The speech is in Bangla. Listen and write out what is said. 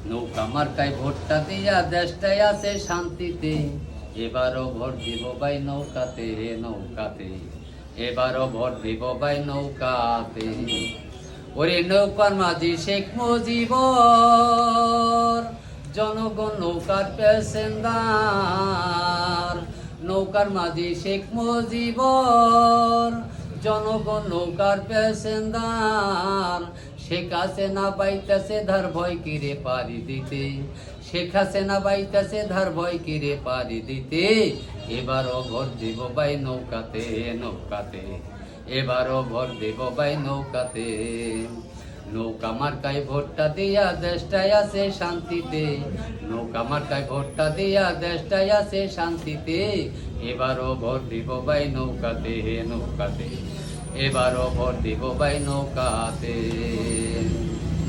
নৌকা মার্কায় ভোটটা দিয়া দেশটাই আছে শান্তিতে, এবারও ভোট দিব ভাই নৌকাতে নৌকাতে, এবারও ভোট দিব ভাই নৌকাতে। ওরে নৌকার মাঝি শেখ মুজিবর, জনগণ নৌকার প্যাসেঞ্জার। নৌকার মাঝি শেখ মুজিবর, জনগণ নৌকার প্যাসেঞ্জার। শেখ হাসিনা বাইতাছে ধার ভয় কিরে পারি দিতে, শেখ হাসিনা বাইতাছে ধার ভয় কিরে পারি দিতে। এবারও ভোট দিব ভাই নৌকাতে নৌকাতে, এবারও ভোট দিব ভাই নৌকাতে। নৌকা মার্কায় ভোটটা দিয়া দেশটাই আছে শান্তিতে, নৌকা মার্কায় ভোটটা দিয়া দেশটাই আছে শান্তিতে। এবারও ভোট দিব ভাই নৌকাতে নৌকাতে, এবারও ভোট দিব ভাই নৌকাতে।